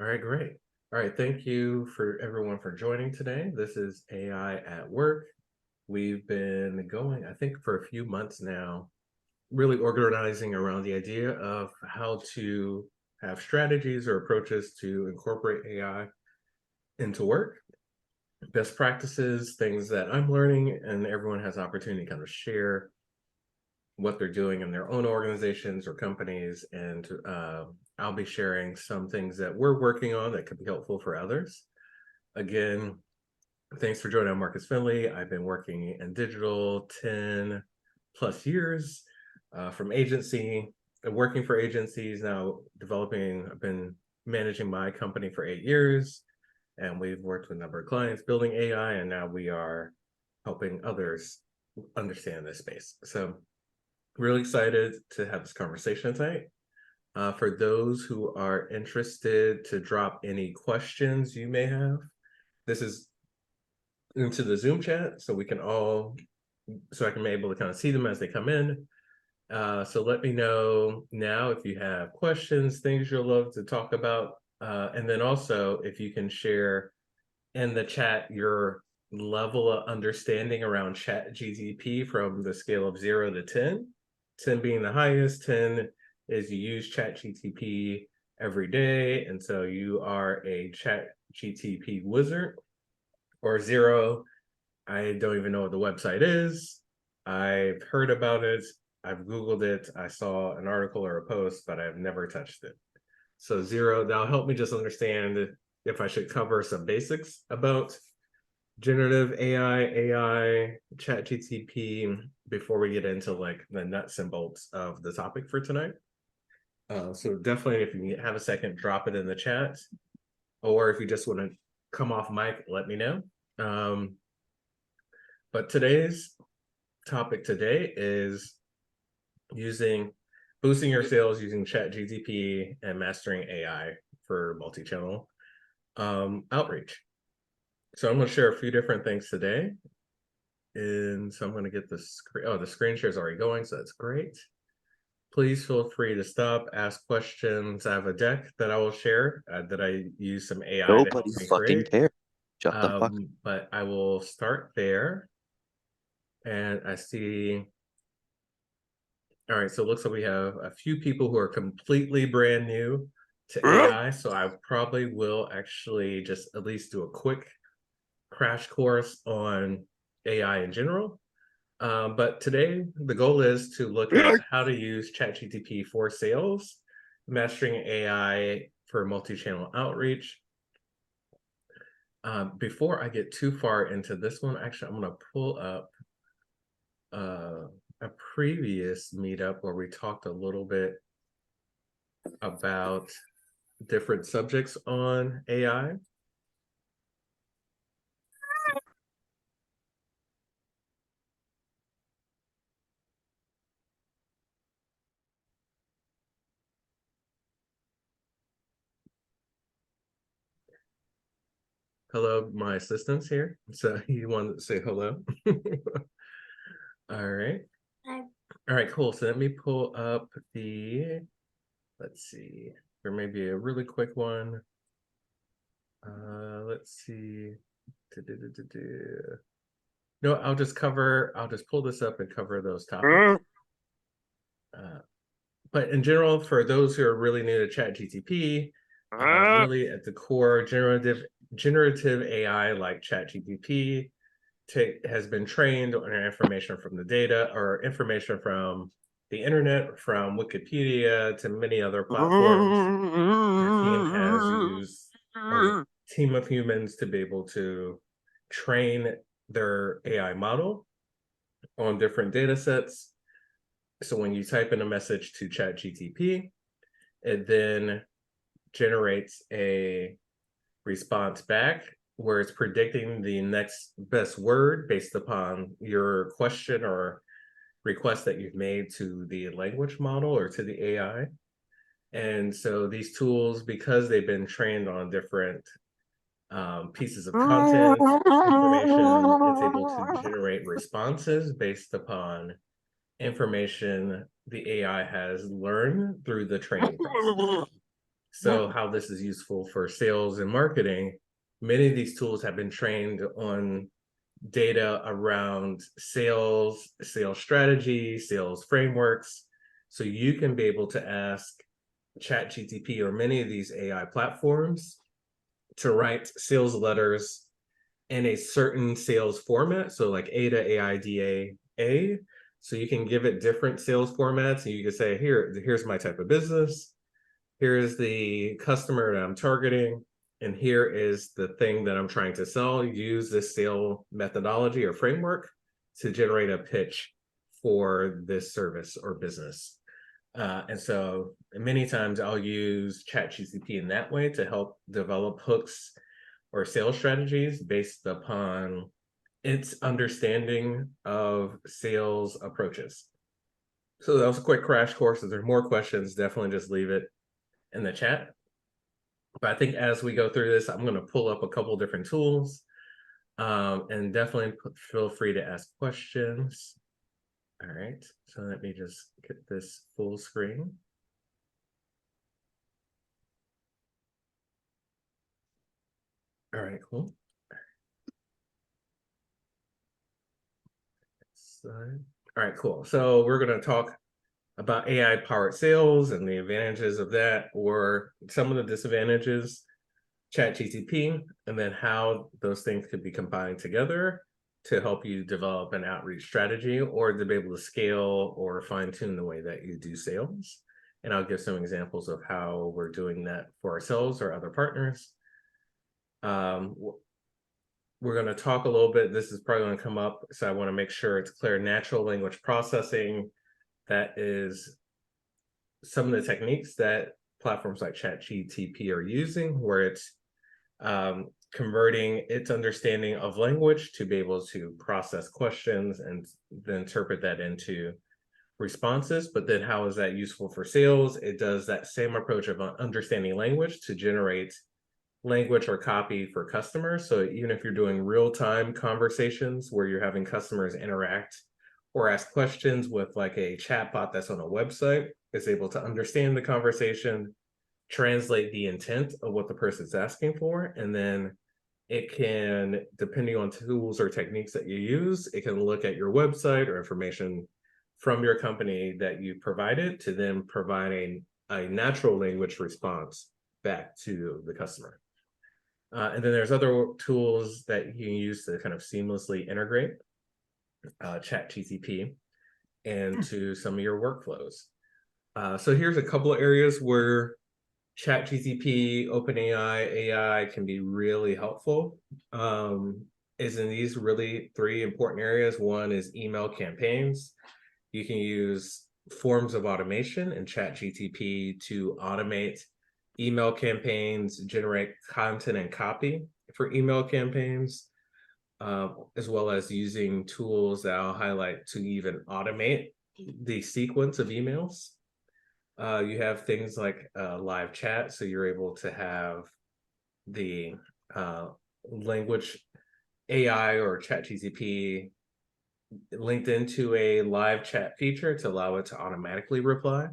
All right, great. All right, thank you for everyone for joining today. This is AI at Work. We've been going, I think, for a few months now, really organizing around the idea of how to have strategies or approaches to incorporate AI into work, best practices, things that I'm learning, and everyone has opportunity to kind of share what they're doing in their own organizations or companies. And I'll be sharing some things that we're working on that could be helpful for others. Again, thanks for joining. I'm Marcus Finley. I've been working in digital 10 plus years from agency, working for agencies now, I've been managing my company for 8 years, and we've worked with a number of clients building AI, and now we are helping others understand this space. So really excited to have this conversation tonight. For those who are interested to drop any questions you may have, this is into the Zoom chat, so I can be able to kind of see them as they come in. So let me know now if you have questions, things you'll love to talk about. And then also if you can share in the chat your level of understanding around ChatGTP from the scale of 0 to 10. 10 being the highest, 10 is you use ChatGTP every day, and so you are a ChatGTP wizard. Or 0, I don't even know what the website is. I've heard about it. I've Googled it. I saw an article or a post, but I've never touched it. So 0, that'll help me just understand if I should cover some basics about generative AI, ChatGTP, before we get into like the nuts and bolts of the topic for tonight. So definitely, if you have a second, drop it in the chat, or if you just want to come off mic, let me know. But today's topic today is boosting your sales using ChatGTP and mastering AI for multi-channel outreach. So I'm going to share a few different things today. And so I'm going to get the screen. Oh, the screen share is already going, so that's great. Please feel free to stop, ask questions. I have a deck that I will share that I use some AI to help Nobody me fucking create. cares. Shut the fuck. But I will start there. And I see. All right, so it looks like we have a few people who are completely brand new to AI. So I probably will actually just at least do a quick crash course on AI in general. But today, the goal is to look at how to use ChatGTP for sales, mastering AI for multi-channel outreach. Before I get too far into this one, actually, I'm going to pull up a previous meetup where we talked a little bit about different subjects on AI. Hello, my assistant's here. So you want to say hello? All right. Hi. All right, cool. So let me pull up let's see, there may be a really quick one. Let's see. No, I'll just pull this up and cover those topics. But in general, for those who are really new to ChatGTP, really at the core, generative AI like ChatGTP has been trained on information from the data or information from the internet, from Wikipedia to many other platforms. Your team has used a team of humans to be able to train their AI model on different data sets. So when you type in a message to ChatGTP, it then generates a response back where it's predicting the next best word based upon your question or request that you've made to the language model or to the AI. And so these tools, because they've been trained on different pieces of content, information, it's able to generate responses based upon information the AI has learned through the training process. So how this is useful for sales and marketing, many of these tools have been trained on data around sales strategy, sales frameworks. So you can be able to ask ChatGTP or many of these AI platforms to write sales letters in a certain sales format. So like ADA, AIDA, A. So you can give it different sales formats and you can say, here's my type of business. Here's the customer that I'm targeting. And here is the thing that I'm trying to sell. Use this sale methodology or framework to generate a pitch for this service or business. And so many times I'll use ChatGTP in that way to help develop hooks or sales strategies based upon its understanding of sales approaches. So that was a quick crash course. If there's more questions, definitely just leave it in the chat. But I think as we go through this, I'm going to pull up a couple different tools and definitely feel free to ask questions. All right, so let me just get this full screen. All right, cool. All right, cool. So we're going to talk about AI-powered sales and the advantages of that, or some of the disadvantages, ChatGTP, and then how those things could be combined together to help you develop an outreach strategy or to be able to scale or fine-tune the way that you do sales. And I'll give some examples of how we're doing that for ourselves or other partners. We're going to talk a little bit, this is probably going to come up, so I want to make sure it's clear. Natural language processing, that is some of the techniques that platforms like ChatGTP are using, where it's converting its understanding of language to be able to process questions and then interpret that into responses. But then how is that useful for sales? It does that same approach of understanding language to generate language or copy for customers. So even if you're doing real-time conversations where you're having customers interact or ask questions with like a chatbot that's on a website, it's able to understand the conversation, translate the intent of what the person's asking for, and then it can, depending on tools or techniques that you use, it can look at your website or information from your company that you provided to then provide a natural language response back to the customer. And then there's other tools that you can use to kind of seamlessly integrate ChatGTP into some of your workflows. So here's a couple of areas where ChatGTP, OpenAI, AI can be really helpful. Is in these really three important areas. One is email campaigns. You can use forms of automation in ChatGTP to automate email campaigns, generate content and copy for email campaigns, as well as using tools that I'll highlight to even automate the sequence of emails. You have things like live chat, so you're able to have the language AI or ChatGTP linked into a live chat feature to allow it to automatically reply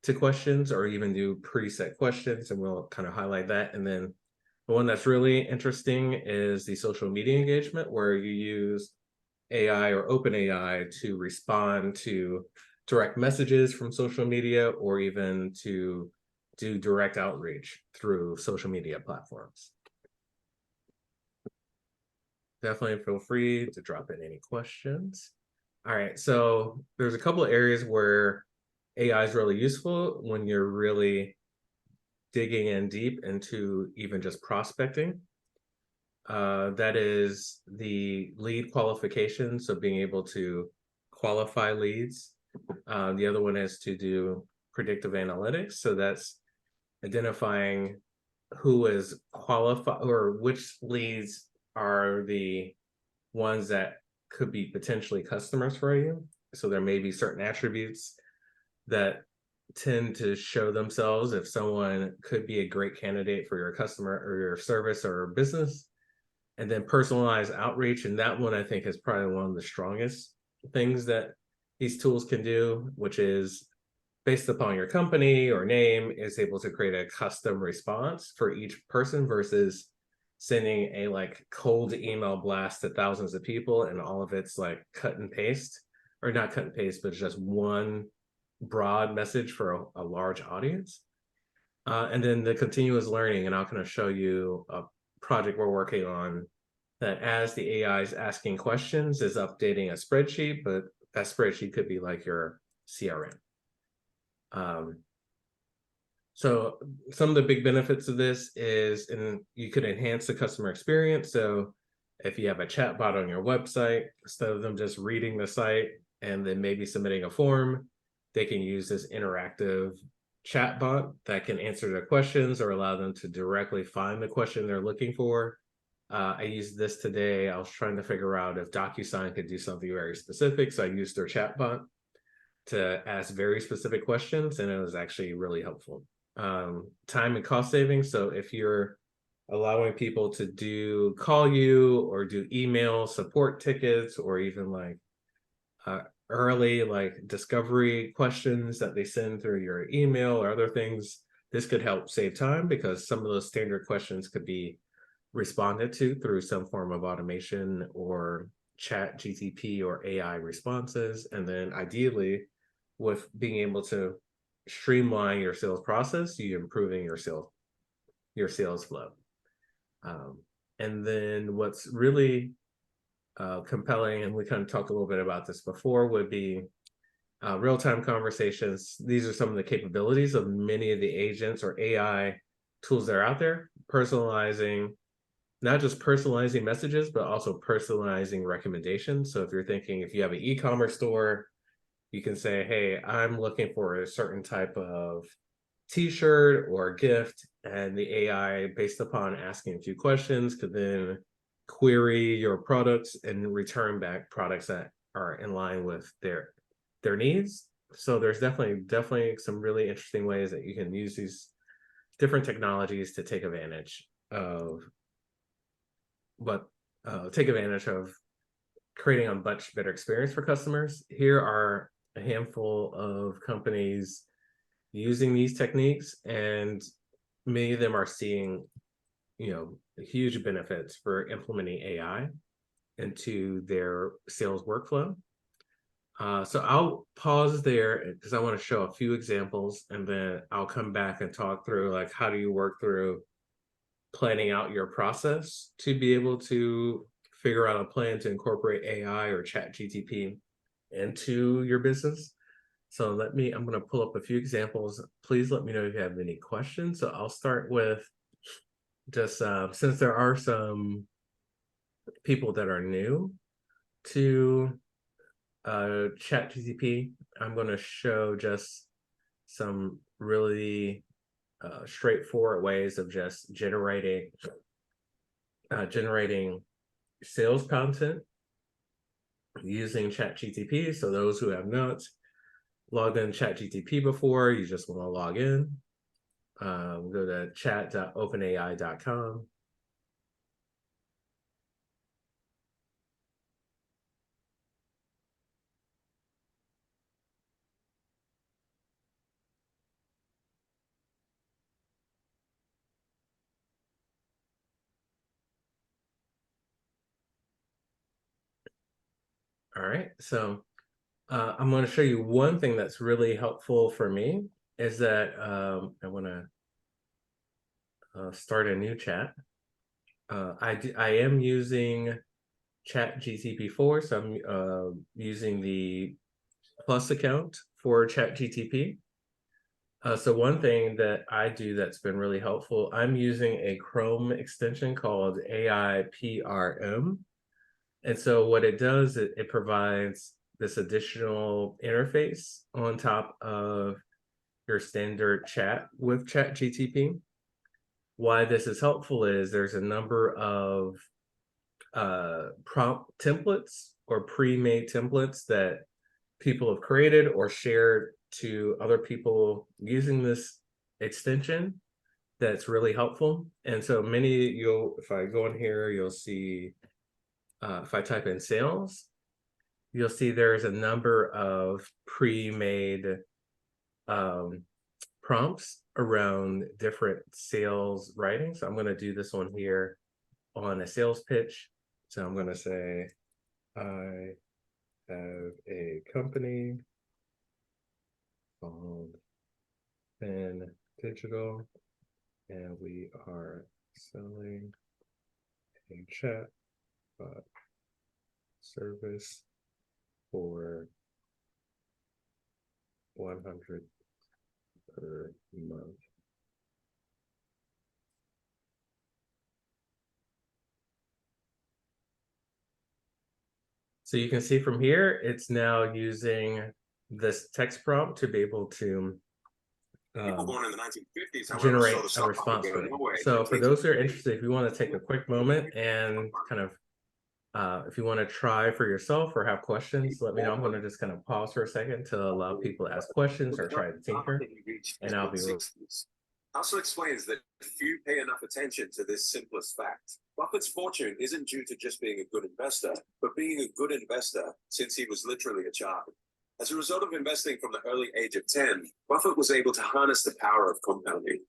to questions or even do preset questions, and we'll kind of highlight that. And then the one that's really interesting is the social media engagement, where you use AI or OpenAI to respond to direct messages from social media or even to do direct outreach through social media platforms. Definitely feel free to drop in any questions. All right, so there's a couple of areas where AI is really useful when you're really digging in deep into even just prospecting. That is the lead qualification, so being able to qualify leads. The other one is to do predictive analytics, so that's identifying who is qualified or which leads are the ones that could be potentially customers for you. So there may be certain attributes that tend to show themselves if someone could be a great candidate for your customer or your service or business. And then personalized outreach, and that one I think is probably one of the strongest things that these tools can do, which is based upon your company or name, is able to create a custom response for each person versus sending a like cold email blast to thousands of people and all of it's like cut and paste, or not cut and paste, but just one broad message for a large audience. And then the continuous learning, and I'll kind of show you a project we're working on that as the AI is asking questions is updating a spreadsheet, but that spreadsheet could be like your CRM. Um, so some of the big benefits of this is, and you could enhance the customer experience. So if you have a chat bot on your website, instead of them just reading the site and then maybe submitting a form, they can use this interactive chat bot that can answer their questions or allow them to directly find the question they're looking for. I used this today. I was trying to figure out if DocuSign could do something very specific. So I used their chat bot to ask very specific questions, and it was actually really helpful. Time and cost savings. So if you're allowing people to call you or do email support tickets, or even like early like discovery questions that they send through your email or other things, this could help save time because some of those standard questions could be responded to through some form of automation or ChatGTP or AI responses. And then ideally, with being able to streamline your sales process, you're improving your sales flow. And then what's really compelling, and we kind of talked a little bit about this before, would be real-time conversations. These are some of the capabilities of many of the agents or AI tools that are out there, personalizing, not just personalizing messages, but also personalizing recommendations. So if you're thinking, if you have an e-commerce store, you can say, hey, I'm looking for a certain type of t-shirt or gift, and the AI, based upon asking a few questions, could then query your products and return back products that are in line with their needs. So there's definitely some really interesting ways that you can use these different technologies to take advantage of creating a much better experience for customers. Here are a handful of companies using these techniques, and many of them are seeing, huge benefits for implementing AI into their sales workflow. So I'll pause there because I want to show a few examples, and then I'll come back and talk through like how do you work through planning out your process to be able to figure out a plan to incorporate AI or ChatGTP into your business. So I'm going to pull up a few examples. Please let me know if you have any questions. So I'll start with just since there are some people that are new to ChatGTP, I'm going to show just some really straightforward ways of just generating sales content using ChatGTP. So those who have not logged in ChatGTP before, you just want to log in. Go to chat.openai.com. All right, so I'm going to show you one thing that's really helpful for me is that I want to start a new chat. I am using ChatGTP 4, so I'm using the Plus account for ChatGTP. So one thing that I do that's been really helpful, I'm using a Chrome extension called AIPRM. And so what it does, it provides this additional interface on top of your standard chat with ChatGTP. Why this is helpful is there's a number of prompt templates or pre-made templates that people have created or shared to other people using this extension that's really helpful. And so if I go in here, you'll see, if I type in sales, you'll see there's a number of pre-made prompts around different sales writing. So I'm going to do this one here on a sales pitch. So I'm going to say, I have a company called Pen Digital, and we are selling a chat service for 100 per month. So you can see from here, it's now using this text prompt to be able to People born in the 1950s, however, generate saw the a stock market response go for you. nowhere. So for those who are interested, if you want to take a quick moment and kind of if you want to try for yourself or have questions, let me know. I'm going to just kind of pause for a second to allow people to ask questions or try to tinker, and I'll be. Also explains that few pay enough attention to this simplest fact. Buffett's fortune isn't due to just being a good investor, but being a good investor since he was literally a child. As a result of investing from the early age of 10, Buffett was able to harness the power of compounding.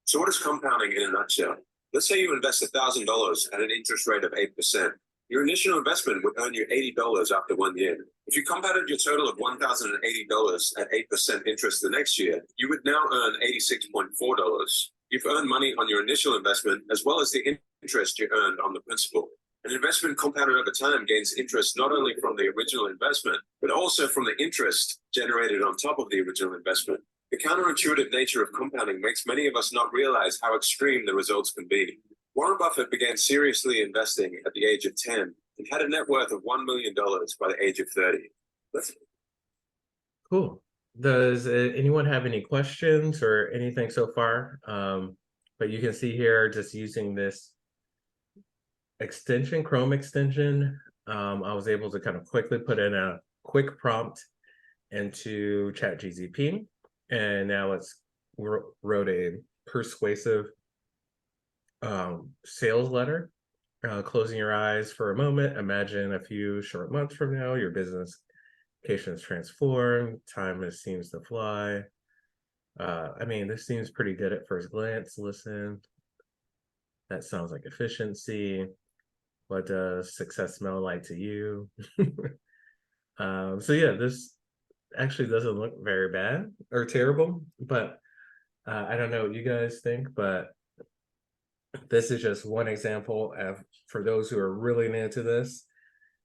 So what is compounding in a nutshell? Let's say you invest $1,000 at an interest rate of 8%. Your initial investment would earn you $80 after 1 year. If you compounded your total of $1,080 at 8% interest the next year, you would now earn $86.4. You've earned money on your initial investment as well as the interest you earned on the principal. An investment compounded over time gains interest not only from the original investment, but also from the interest generated on top of the original investment. The counterintuitive nature of compounding makes many of us not realize how extreme the results can be. Warren Buffett began seriously investing at the age of 10 and had a net worth of $1 million by the age of 30. Cool. Does anyone have any questions or anything so far? But you can see here, just using this extension, Chrome extension, I was able to kind of quickly put in a quick prompt into ChatGTP, and now it's wrote a persuasive sales letter. Closing your eyes for a moment, imagine a few short months from now, your business locations transformed, time seems to fly. I mean, this seems pretty good at first glance. Listen, that sounds like efficiency. What does success smell like to you? So yeah, this actually doesn't look very bad or terrible, but I don't know what you guys think, but this is just one example of, for those who are really new to this,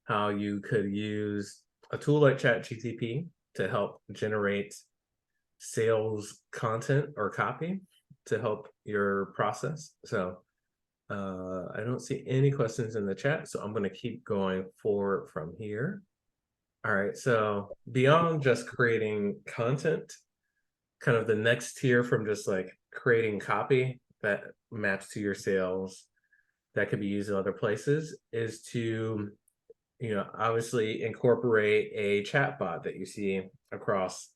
how you could use a tool like ChatGTP to help generate sales content or copy to help your process. So I don't see any questions in the chat, so I'm going to keep going forward from here. All right, so beyond just creating content, kind of the next tier from just like creating copy that maps to your sales that could be used in other places is to, obviously incorporate a chat bot that you see across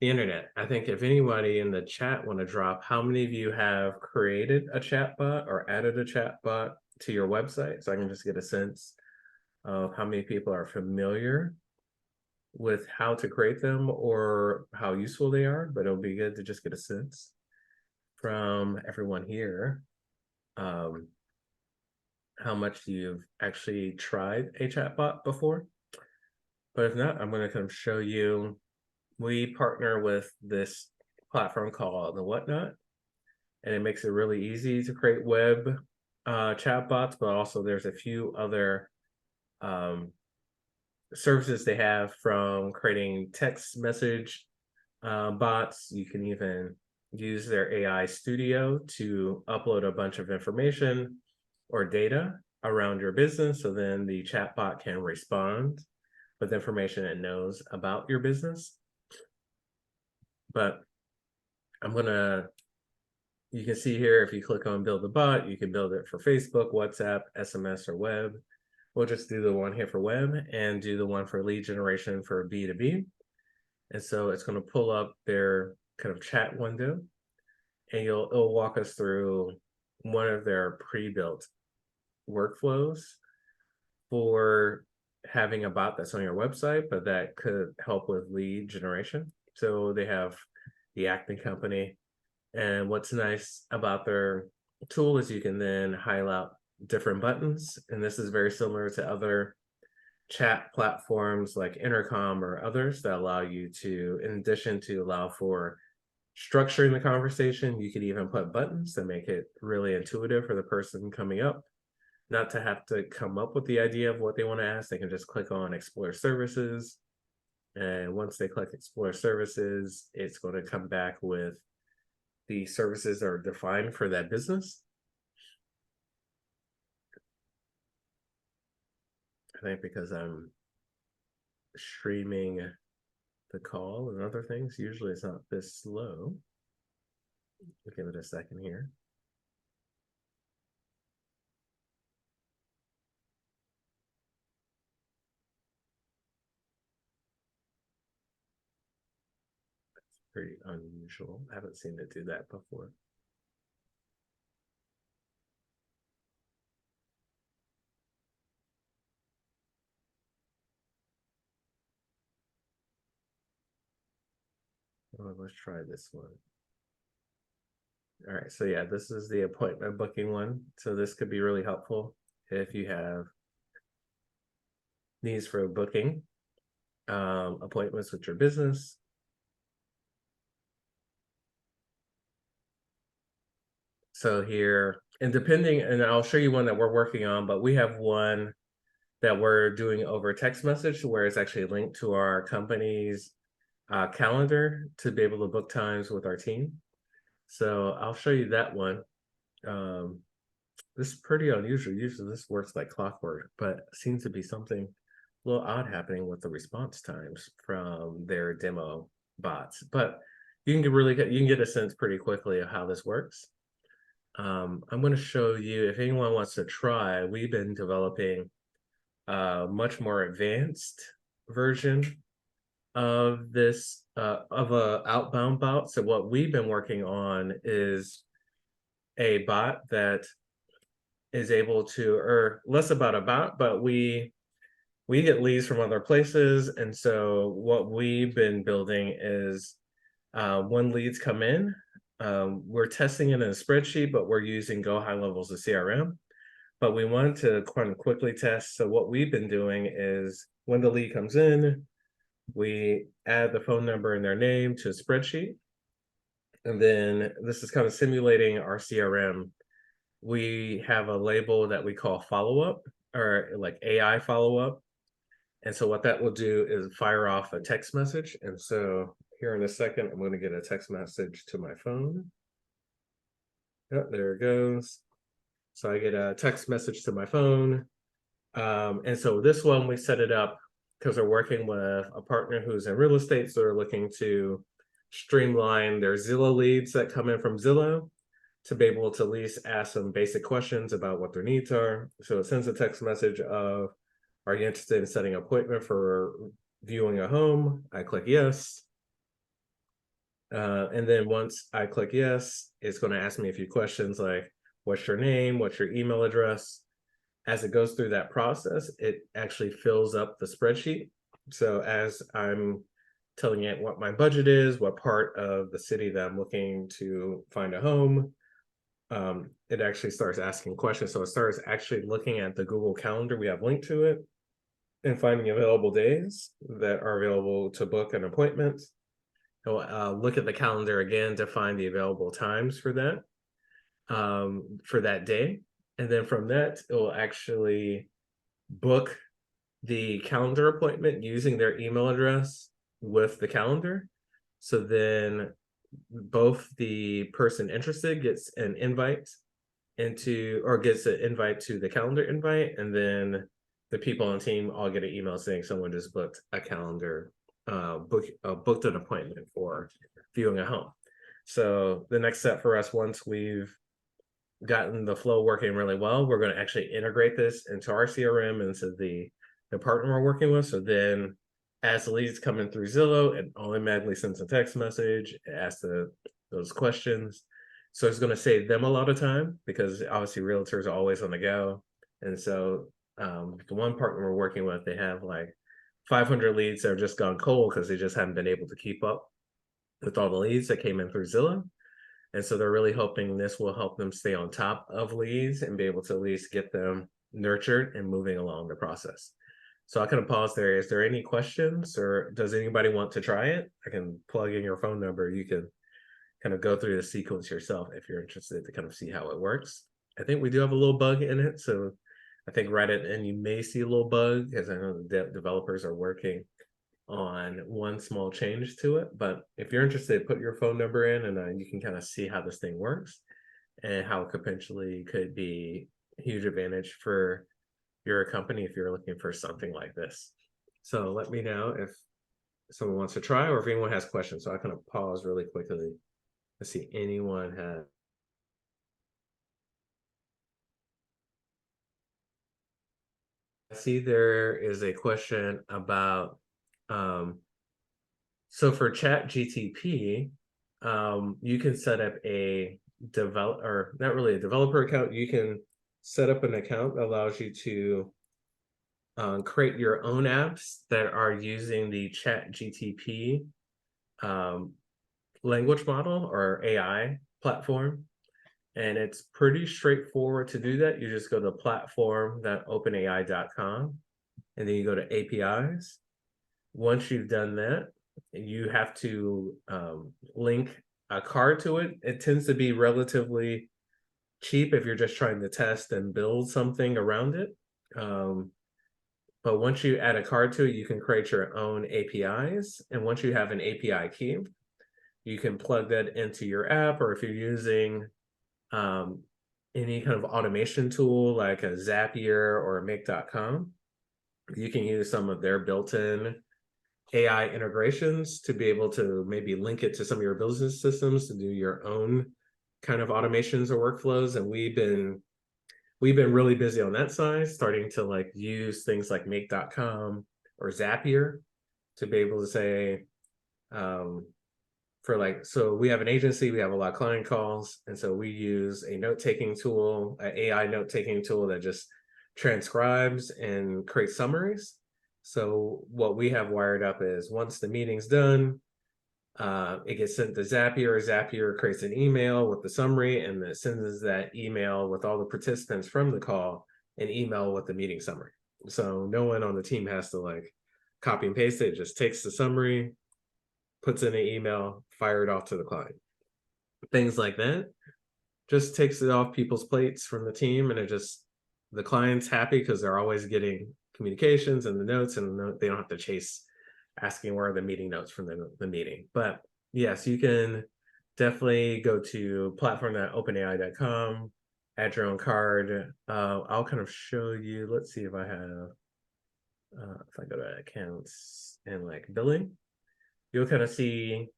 the internet. I think if anybody in the chat want to drop how many of you have created a chat bot or added a chat bot to your website, so I can just get a sense of how many people are familiar with how to create them or how useful they are, but it'll be good to just get a sense from everyone here how much you've actually tried a chatbot before. But if not, I'm going to kind of show you. We partner with this platform called the Whatnot, and it makes it really easy to create web chatbots, but also there's a few other services they have, from creating text message bots. You can even use their AI studio to upload a bunch of information or data around your business, so then the chatbot can respond with information it knows about your business. But you can see here, if you click on build a bot, you can build it for Facebook, WhatsApp, SMS, or web. We'll just do the one here for web and do the one for lead generation for B2B. And so it's going to pull up their kind of chat window, and it'll walk us through one of their pre-built workflows for having a bot that's on your website, but that could help with lead generation. So they have the acting company. And what's nice about their tool is you can then highlight different buttons. And this is very similar to other chat platforms like Intercom or others that allow you to, in addition to allow for structuring the conversation, you could even put buttons to make it really intuitive for the person coming up, not to have to come up with the idea of what they want to ask. They can just click on explore services. And once they click explore services, it's going to come back with the services that are defined for that business. I think because I'm streaming the call and other things, usually it's not this slow. We'll give it a second here. Pretty unusual. I haven't seen it do that before. Well, let's try this one. All right, so yeah, this is the appointment booking one. So this could be really helpful if you have needs for booking appointments with your business. So here, and depending, and I'll show you one that we're working on, but we have one that we're doing over text message where it's actually linked to our company's calendar to be able to book times with our team. So I'll show you that one. This is pretty unusual. Usually this works like clockwork, but seems to be something a little odd happening with the response times from their demo bots. But you can get a sense pretty quickly of how this works. I'm going to show you, if anyone wants to try, we've been developing a much more advanced version of this of a outbound bot. So what we've been working on is a bot that is able to, or less about a bot, but we get leads from other places. And so what we've been building is when leads come in, we're testing it in a spreadsheet, but we're using go high levels of CRM. But we want to kind of quickly test. So what we've been doing is when the lead comes in, we add the phone number and their name to a spreadsheet. And then this is kind of simulating our CRM. We have a label that we call follow-up, or like AI follow-up. And so what that will do is fire off a text message. And so here in a second, I'm going to get a text message to my phone. Oh, there it goes. So I get a text message to my phone. And so this one, we set it up because we're working with a partner who's in real estate. So they're looking to streamline their Zillow leads that come in from Zillow to be able to at least ask some basic questions about what their needs are. So it sends a text message of, are you interested in setting an appointment for viewing a home? I click yes. And then once I click yes, it's going to ask me a few questions like, what's your name? What's your email address? As it goes through that process, it actually fills up the spreadsheet. So as I'm telling it what my budget is, what part of the city that I'm looking to find a home, it actually starts asking questions. So it starts actually looking at the Google Calendar we have linked to it and finding available days that are available to book an appointment. It'll look at the calendar again to find the available times for that day. And then from that, it will actually book the calendar appointment using their email address with the calendar. So then both the person interested gets an invite gets an invite to the calendar invite, and then the people on the team all get an email saying someone just booked a calendar, booked an appointment for viewing a home. So the next step for us, once we've gotten the flow working really well, we're going to actually integrate this into our CRM, into the partner we're working with. So then as the leads coming through Zillow, it automatically sends a text message, it asks those questions. So it's going to save them a lot of time because obviously realtors are always on the go. And so the one partner we're working with, they have like 500 leads that have just gone cold because they just haven't been able to keep up with all the leads that came in through Zillow. And so they're really hoping this will help them stay on top of leads and be able to at least get them nurtured and moving along the process. So I kind of pause there. Is there any questions, or does anybody want to try it? I can plug in your phone number. You can kind of go through the sequence yourself if you're interested to kind of see how it works. I think we do have a little bug in it. So I think right at the end, you may see a little bug, because I know the developers are working on one small change to it. But if you're interested, put your phone number in, and you can kind of see how this thing works and how it potentially could be a huge advantage for your company if you're looking for something like this. So let me know if someone wants to try, or if anyone has questions. So I kind of pause really quickly to see anyone has. I see there is a question about so for ChatGTP, you can set up a or not really a developer account. You can set up an account that allows you to create your own apps that are using the ChatGTP um, language model or AI platform. And it's pretty straightforward to do that. You just go to platform.openai.com, and then you go to APIs. Once you've done that, you have to link a card to it. It tends to be relatively cheap if you're just trying to test and build something around it. But once you add a card to it, you can create your own APIs. And once you have an API key, you can plug that into your app, or if you're using any kind of automation tool like a Zapier or a Make.com, you can use some of their built-in AI integrations to be able to maybe link it to some of your business systems to do your own kind of automations or workflows. And we've been really busy on that side, starting to like use things like Make.com or Zapier to be able to say, for like, so we have an agency, we have a lot of client calls, and so we use a note-taking tool, an AI note-taking tool that just transcribes and creates summaries. So what we have wired up is once the meeting's done, it gets sent to Zapier. Zapier creates an email with the summary, and it sends that email with all the participants from the call an email with the meeting summary. So no one on the team has to like copy and paste it. It just takes the summary, puts in an email, fire it off to the client. Things like that just takes it off people's plates from the team, and it just, the client's happy because they're always getting communications and the notes, and they don't have to chase asking where are the meeting notes from the meeting. But yes, you can definitely go to platform.openai.com, add your own card. I'll kind of show you. Let's see if I have, if I go to accounts and like billing, you'll kind of see,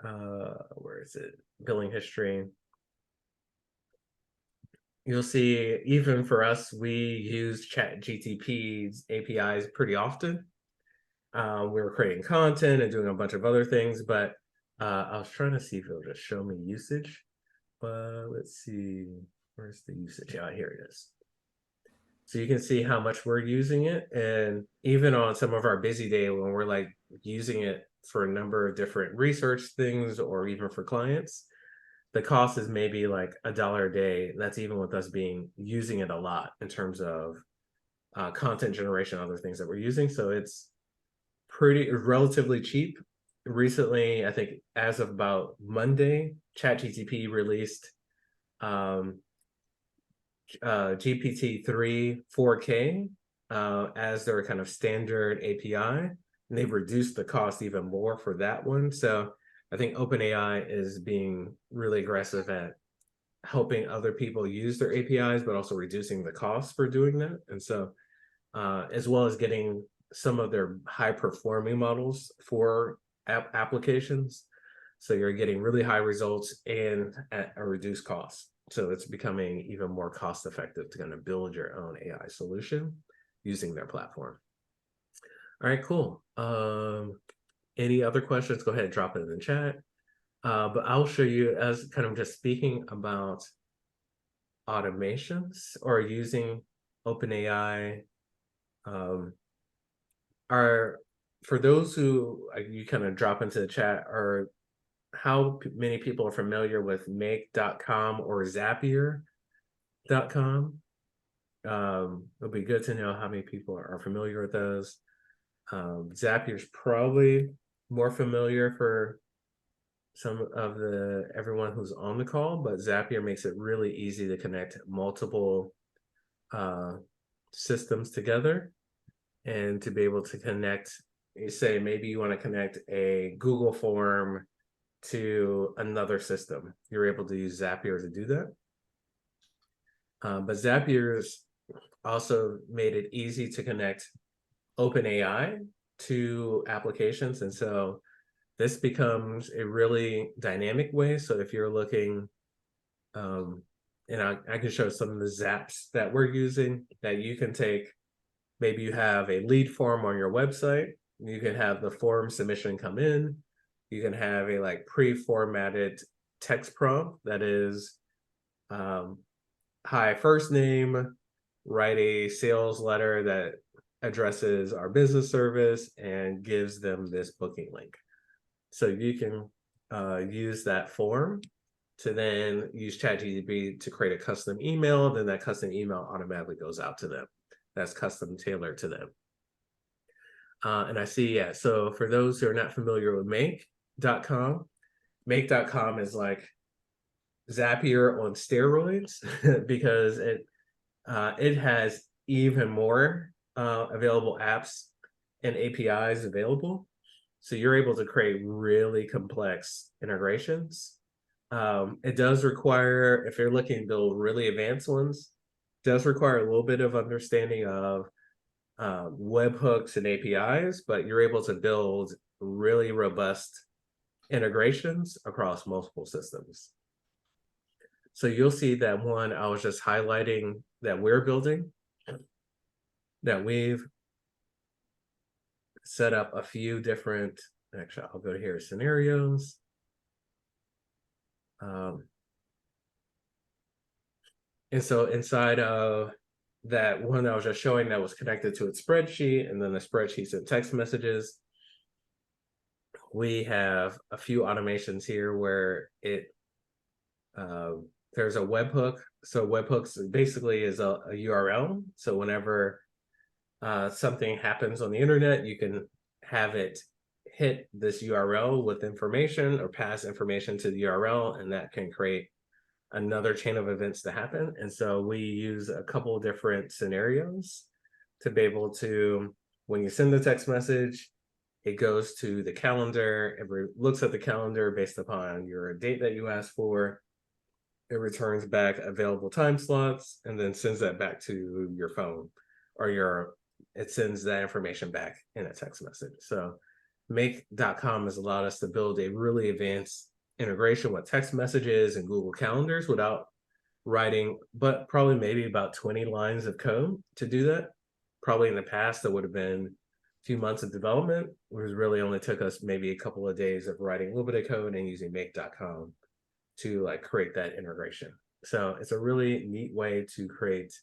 where is it? Billing history. You'll see, even for us, we use ChatGTP's APIs pretty often. We were creating content and doing a bunch of other things, but I was trying to see if it'll just show me usage. But let's see, where's the usage? Yeah, here it is. So you can see how much we're using it. And even on some of our busy day when we're like using it for a number of different research things or even for clients, the cost is maybe like $1 a day. That's even with us being using it a lot in terms of content generation, other things that we're using. So it's relatively cheap. Recently, I think as of about Monday, ChatGTP released GPT-3 4K as their kind of standard API, and they've reduced the cost even more for that one. So I think OpenAI is being really aggressive at helping other people use their APIs, but also reducing the cost for doing that. And so, as well as getting some of their high performing models for applications. So you're getting really high results and at a reduced cost. So it's becoming even more cost effective to kind of build your own AI solution using their platform. All right, cool. Any other questions? Go ahead and drop it in the chat. But I'll show you, as kind of just speaking about automations or using OpenAI. Are, for those who you kind of drop into the chat, are many people are familiar with make.com or zapier.com. It'll be good to know how many people are familiar with those. Zapier's probably more familiar for some of the everyone who's on the call, but Zapier makes it really easy to connect multiple uh, systems together and to be able to connect. You say maybe you want to connect a Google form to another system. You're able to use Zapier to do that. But Zapier's also made it easy to connect OpenAI to applications. And so this becomes a really dynamic way. So if you're looking, and I can show some of the zaps that we're using that you can take. Maybe you have a lead form on your website. You can have the form submission come in. You can have a like pre-formatted text prompt that is, hi, first name, write a sales letter that addresses our business service and gives them this booking link. So you can use that form to then use ChatGTP to create a custom email. Then that custom email automatically goes out to them. That's custom tailored to them. And I see, yeah, so for those who are not familiar with make.com, make.com is like Zapier on steroids because it has even more available apps and APIs available. So you're able to create really complex integrations. It does require, if you're looking to build really advanced ones, does require a little bit of understanding of webhooks and APIs, but you're able to build really robust integrations across multiple systems. So you'll see that one I was just highlighting that we're building, that we've set up a few different, actually, I'll go to here, scenarios. And so inside of that one I was just showing that was connected to its spreadsheet, and then the spreadsheet sent text messages. We have a few automations here where there's a webhook. So webhooks basically is a URL. So whenever something happens on the internet, you can have it hit this URL with information or pass information to the URL, and that can create another chain of events to happen. And so we use a couple of different scenarios to be able to, when you send the text message, it goes to the calendar, it looks at the calendar based upon your date that you asked for, it returns back available time slots, and then sends that back to your phone, or it sends that information back in a text message. So make.com has allowed us to build a really advanced integration with text messages and Google Calendars without writing, but probably maybe about 20 lines of code to do that. Probably in the past, that would have been a few months of development, which really only took us maybe a couple of days of writing a little bit of code and using make.com to like create that integration. So it's a really neat way to create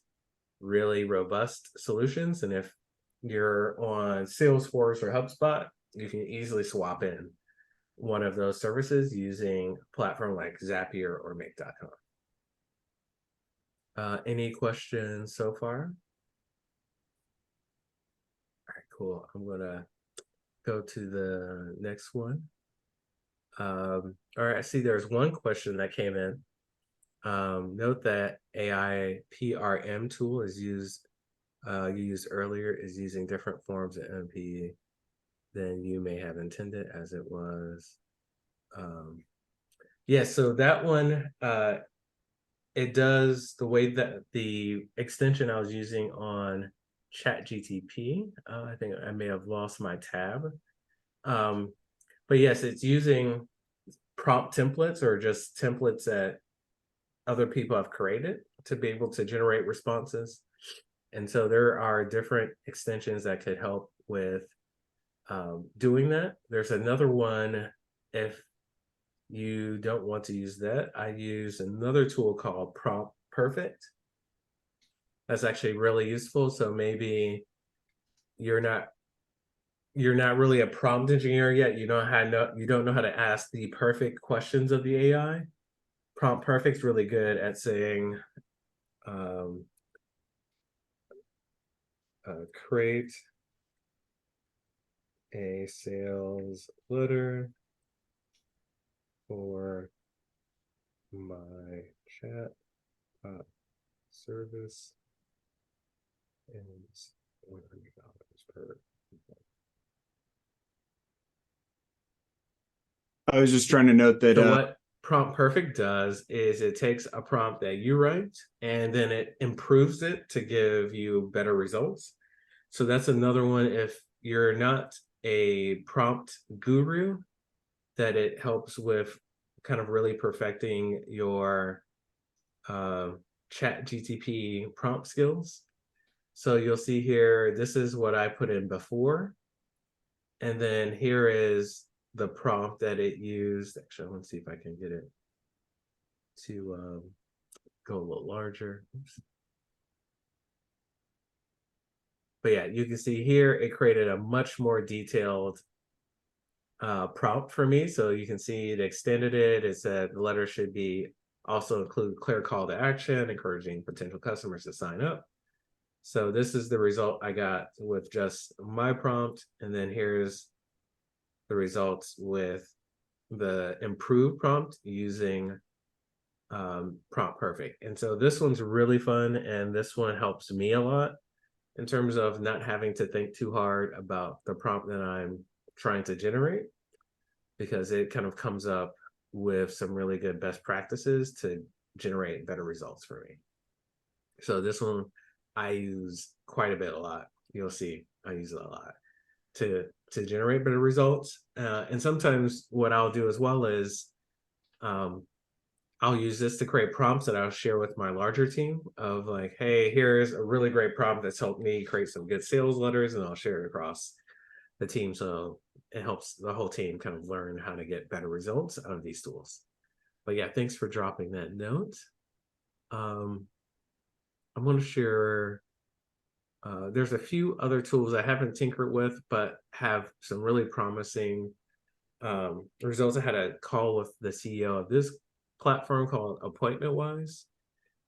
really robust solutions. And if you're on Salesforce or HubSpot, you can easily swap in one of those services using a platform like Zapier or make.com. Any questions so far? All right, cool. I'm gonna go to the next one. All right, I see there's one question that came in. Note that AI PRM tool is used, you used earlier, is using different forms of MP than you may have intended, as it was. Yeah, so that one, it does the way that the extension I was using on ChatGTP. I think I may have lost my tab. But yes, it's using prompt templates or just templates that other people have created to be able to generate responses. And so there are different extensions that could help with doing that. There's another one, if you don't want to use that, I use another tool called Prompt Perfect. That's actually really useful. So maybe you're not you're not really a prompt engineer yet, you don't know how to ask the perfect questions of the AI. Prompt Perfect's really good at saying, um, create a sales letter for my chat service is $100 per. I was just trying to note that So what Prompt Perfect does is it takes a prompt that you write and then it improves it to give you better results. So that's another one. If you're not a prompt guru, that it helps with kind of really perfecting your ChatGTP prompt skills. So you'll see here, this is what I put in before. And then here is the prompt that it used. Actually, I want to see if I can get it to go a little larger. Oops. But yeah, you can see here, it created a much more detailed prompt for me. So you can see it extended it. It said the letter should be also include clear call to action, encouraging potential customers to sign up. So this is the result I got with just my prompt. And then here's the results with the improved prompt using Prompt Perfect. And so this one's really fun. And this one helps me a lot in terms of not having to think too hard about the prompt that I'm trying to generate, because it kind of comes up with some really good best practices to generate better results for me. So this one I use quite a bit, a lot. You'll see I use it a lot to generate better results. And sometimes what I'll do as well is I'll use this to create prompts that I'll share with my larger team of like, hey, here's a really great prompt that's helped me create some good sales letters, and I'll share it across the team. So it helps the whole team kind of learn how to get better results out of these tools. But yeah, thanks for dropping that note. I'm going to share, there's a few other tools I haven't tinkered with, but have some really promising results. I had a call with the CEO of this platform called AppointmentWise.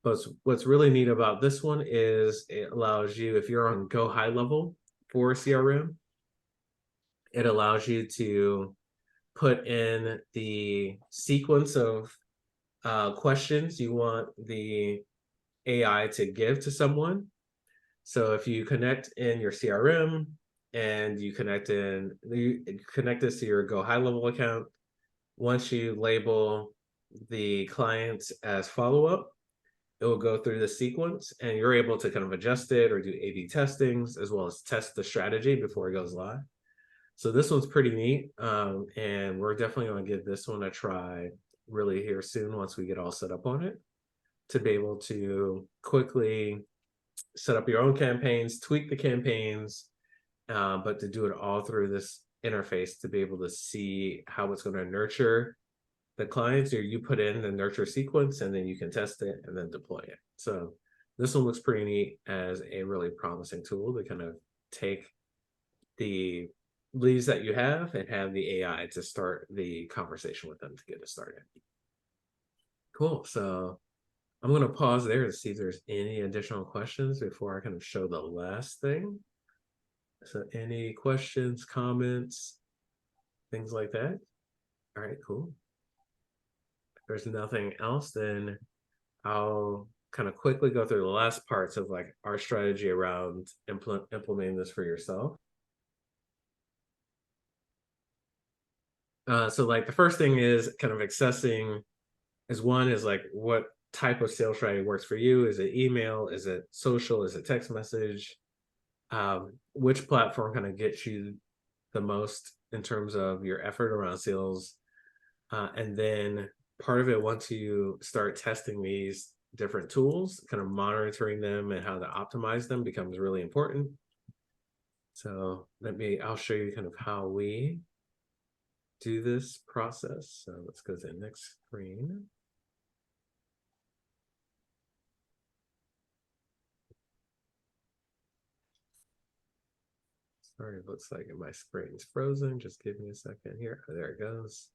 But what's really neat about this one is it allows you, if you're on Go High Level for CRM, it allows you to put in the sequence of questions you want the AI to give to someone. So if you connect in your CRM and you connect this to your Go High Level account, once you label the clients as follow-up, it will go through the sequence and you're able to kind of adjust it or do A/B testings as well as test the strategy before it goes live. So this one's pretty neat. And we're definitely going to give this one a try really here soon once we get all set up on it, to be able to quickly set up your own campaigns, tweak the campaigns, but to do it all through this interface to be able to see how it's going to nurture the clients, or you put in the nurture sequence and then you can test it and then deploy it. So this one looks pretty neat as a really promising tool to kind of take the leads that you have and have the AI to start the conversation with them to get it started. Cool. So I'm going to pause there to see if there's any additional questions before I kind of show the last thing. So any questions, comments, things like that? All right, cool. If there's nothing else, then I'll kind of quickly go through the last parts of like our strategy around implementing this for yourself. So like the first thing is kind of accessing is like what type of sales strategy works for you. Is it email? Is it social? Is it text message? Which platform kind of gets you the most in terms of your effort around sales? And then part of it, once you start testing these different tools, kind of monitoring them and how to optimize them becomes really important. So I'll show you kind of how we do this process. So let's go to the next screen. Sorry, it looks like my screen's frozen. Just give me a second here. Oh, there it goes.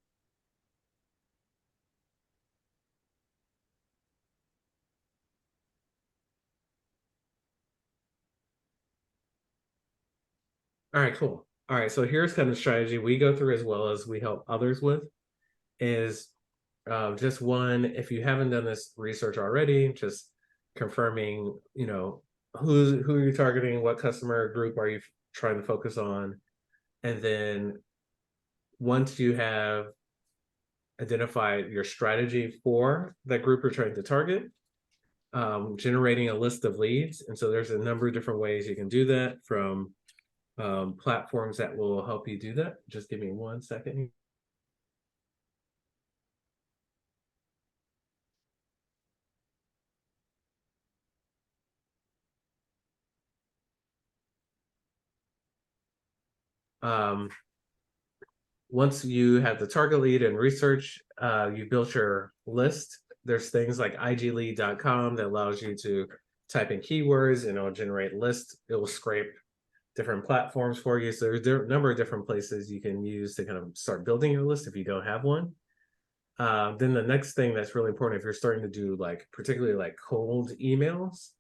All right, cool. All right, so here's kind of strategy we go through as well as we help others with is just one, if you haven't done this research already, just confirming, who you're targeting, what customer group are you trying to focus on, and then once you have identified your strategy for that group you're trying to target, generating a list of leads. And so there's a number of different ways you can do that from platforms that will help you do that. Just give me 1 second. Once you have the target lead and research, you built your list. There's things like iglead.com that allows you to type in keywords and it'll generate lists. It will scrape different platforms for you. So there's a number of different places you can use to kind of start building your list if you don't have one. Then the next thing that's really important if you're starting to do particularly cold emails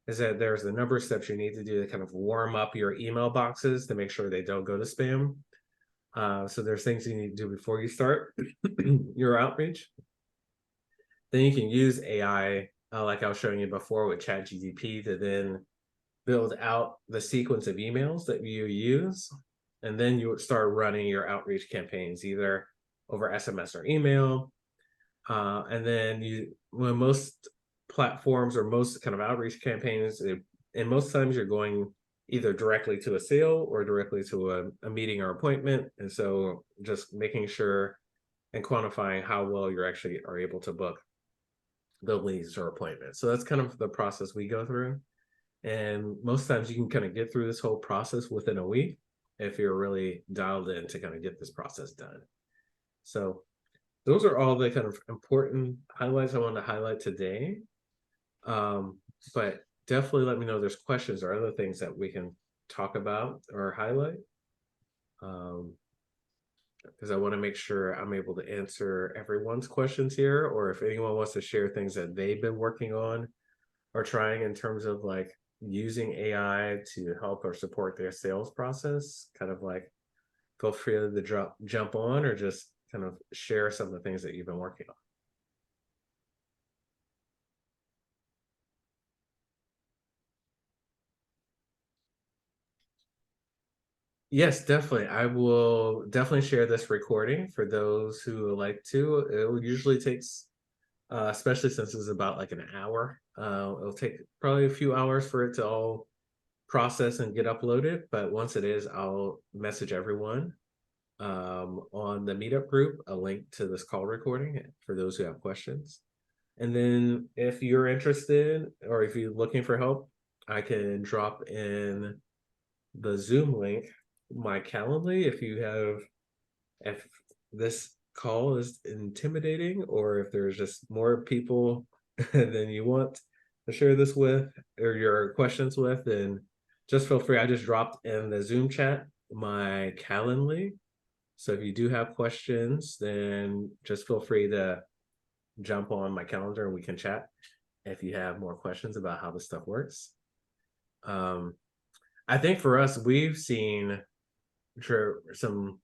is that there's a number of steps you need to do to kind of warm up your email boxes to make sure they don't go to spam. So there's things you need to do before you start your outreach. Then you can use AI, like I was showing you before with ChatGTP, to then build out the sequence of emails that you use. And then you would start running your outreach campaigns either over SMS or email. And then when most platforms or most kind of outreach campaigns, and most times you're going either directly to a sale or directly to a meeting or appointment. And so just making sure and quantifying how well you actually are able to book the leads or appointments. So that's kind of the process we go through. And most times you can kind of get through this whole process within a week if you're really dialed in to kind of get this process done. So those are all the kind of important highlights I want to highlight today. But definitely let me know if there's questions or other things that we can talk about or highlight. Because I want to make sure I'm able to answer everyone's questions here, or if anyone wants to share things that they've been working on or trying in terms of using AI to help or support their sales process, kind of feel free to jump on or just kind of share some of the things that you've been working on. Yes, definitely. I will definitely share this recording for those who would like to. It usually takes, especially since it's about an hour, it'll take probably a few hours for it to all process and get uploaded. But once it is, I'll message everyone on the Meetup group a link to this call recording for those who have questions. And then if you're interested or if you're looking for help, I can drop in the Zoom link, my Calendly, if this call is intimidating or if there's just more people than you want to share this with or your questions with, then just feel free. I just dropped in the Zoom chat my Calendly. So if you do have questions, then just feel free to jump on my calendar and we can chat if you have more questions about how this stuff works. I think for us, we've seen some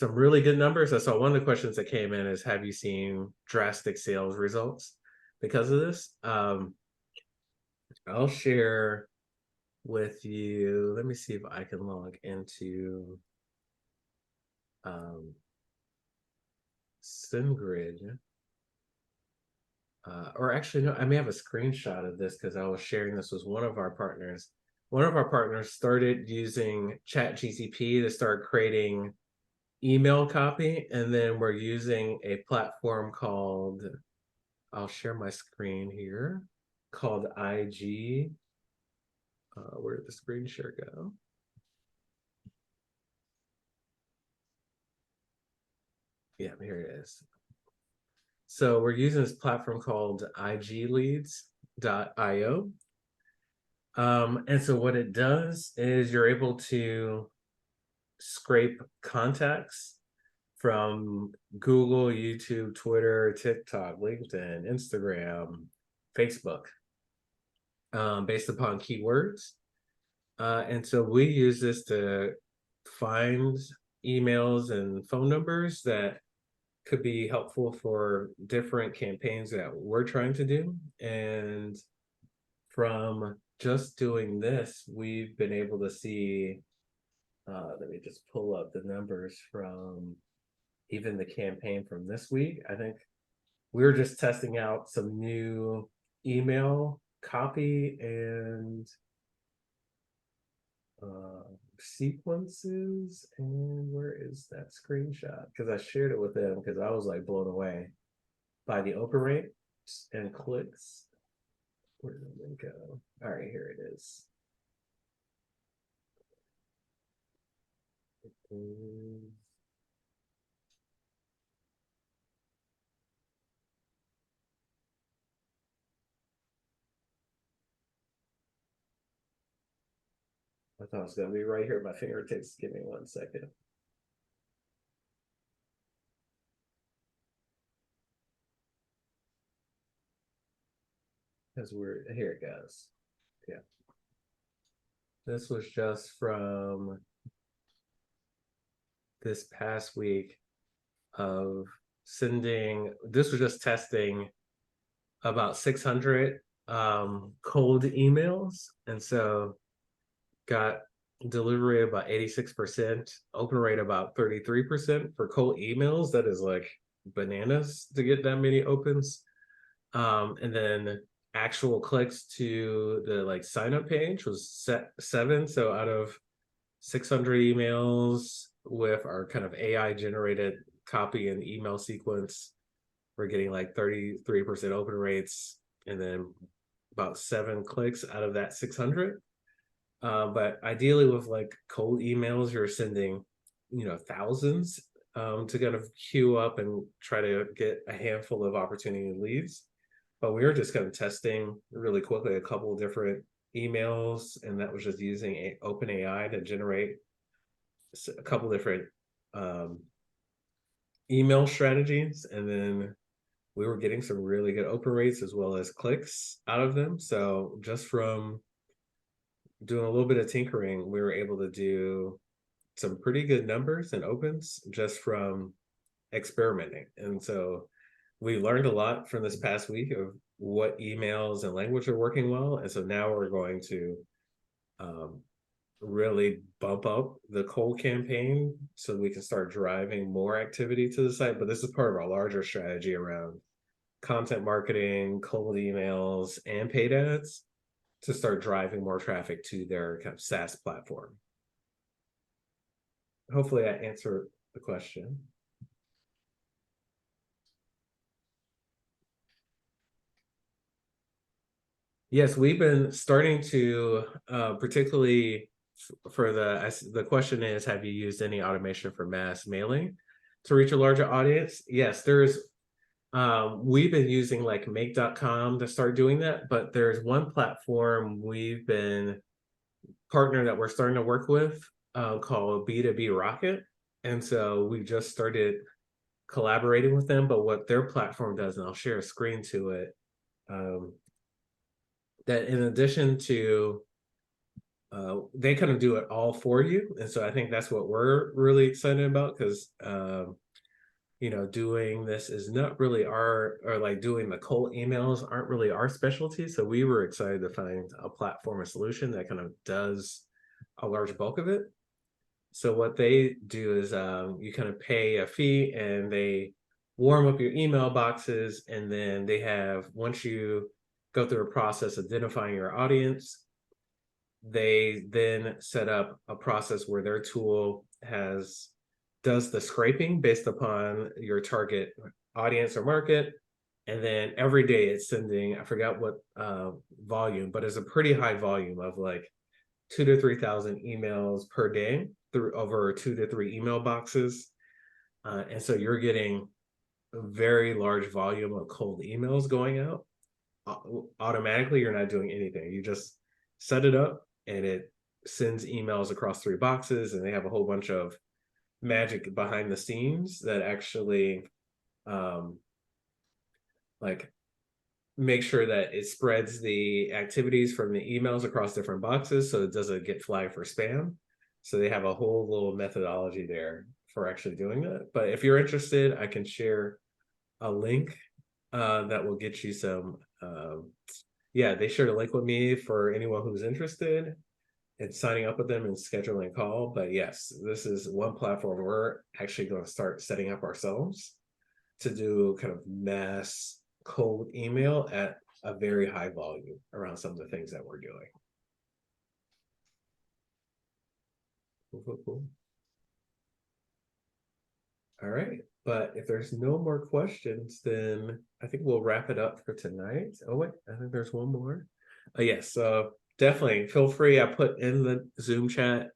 really good numbers. I saw one of the questions that came in is, have you seen drastic sales results because of this? I'll share with you. Let me see if I can log into SendGrid. Or actually, no, I may have a screenshot of this because I was sharing this with one of our partners. One of our partners started using ChatGTP to start creating email copy, and then we're using a platform called, I'll share my screen here, called IG. Where did the screen share go? Yeah, here it is. So we're using this platform called igleads.io. And so what it does is you're able to scrape contacts from Google, YouTube, Twitter, TikTok, LinkedIn, Instagram, Facebook, based upon keywords. And so we use this to find emails and phone numbers that could be helpful for different campaigns that we're trying to do. And from just doing this, we've been able to see, let me just pull up the numbers from even the campaign from this week. I think we were just testing out some new email copy and sequences. And where is that screenshot? Because I shared it with them because I was like blown away by the open rate and clicks. Where did they go? All right, here it is. I thought it was gonna be right here at my fingertips. Give me 1 second. Because we're here it goes. Yeah. This was just from this past week of sending, this was just testing about 600 cold emails. And so got delivery about 86%, open rate about 33% for cold emails. That is like bananas to get that many opens. And then actual clicks to the like sign up page was set 7. So out of 600 emails with our kind of AI generated copy and email sequence, we're getting like 33% open rates, and then about 7 clicks out of that 600. But ideally with like cold emails, you're sending, thousands to kind of queue up and try to get a handful of opportunity leads. But we were just kind of testing really quickly a couple of different emails, and that was just using OpenAI to generate a couple different email strategies, and then we were getting some really good open rates as well as clicks out of them. So just from doing a little bit of tinkering, we were able to do some pretty good numbers and opens just from experimenting. And so we learned a lot from this past week of what emails and language are working well. And so now we're going to really bump up the cold campaign so we can start driving more activity to the site. But this is part of our larger strategy around content marketing, cold emails, and paid ads to start driving more traffic to their kind of SaaS platform. Hopefully I answered the question. Yes, we've been starting to, particularly for the question is, have you used any automation for mass mailing to reach a larger audience? Yes, there's, we've been using like make.com to start doing that, but there's one platform we've been partner that we're starting to work with called B2B Rocket. And so we just started collaborating with them, but what their platform does, and I'll share a screen to it, that in addition to they kind of do it all for you. And so I think that's what we're really excited about, because doing this is not really our, or like doing the cold emails aren't really our specialty. So we were excited to find a platform or solution that kind of does a large bulk of it. So what they do is you kind of pay a fee and they warm up your email boxes, and then they have, once you go through a process identifying your audience, they then set up a process where their tool does the scraping based upon your target audience or market. And then every day it's sending, I forgot what volume, but it's a pretty high volume of like 2,000 to 3,000 emails per day through over 2 to 3 email boxes. And so you're getting a very large volume of cold emails going out automatically. You're not doing anything. You just set it up, and it sends emails across 3 boxes, and they have a whole bunch of magic behind the scenes that actually um, like make sure that it spreads the activities from the emails across different boxes so it doesn't get flagged for spam. So they have a whole little methodology there for actually doing that. But if you're interested, I can share a link that will get you some. Yeah, they shared a link with me for anyone who's interested in signing up with them and scheduling a call. But yes, this is one platform we're actually going to start setting up ourselves to do kind of mass cold email at a very high volume around some of the things that we're doing. Cool. All right, but if there's no more questions, then I think we'll wrap it up for tonight. Oh wait, I think there's one more. Yes, so definitely feel free. I put in the Zoom chat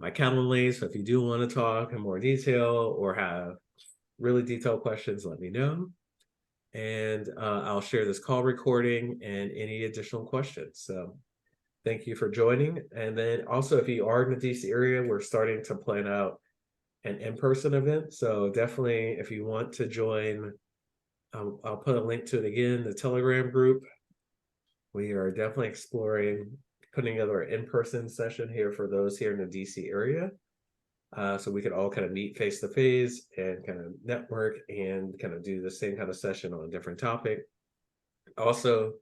my Calendly, so if you do want to talk in more detail or have really detailed questions, let me know. And I'll share this call recording and any additional questions. So thank you for joining. And then also, if you are in the DC area, we're starting to plan out an in-person event. So definitely, if you want to join, I'll put a link to it again, the Telegram group. We are definitely exploring putting together an in-person session here for those here in the DC area. So we could all kind of meet face to face and kind of network and kind of do the same kind of session on a different topic. Also,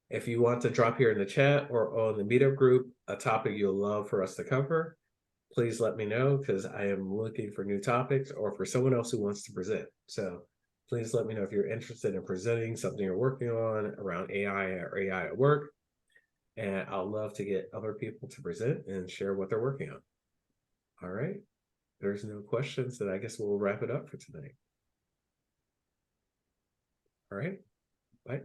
if you want to drop here in the chat or on the Meetup group a topic you'll love for us to cover, please let me know, because I am looking for new topics or for someone else who wants to present. So please let me know if you're interested in presenting something you're working on around AI or AI at work. And I'll love to get other people to present and share what they're working on. All right. There's no questions, then I guess we'll wrap it up for tonight. All right. Bye.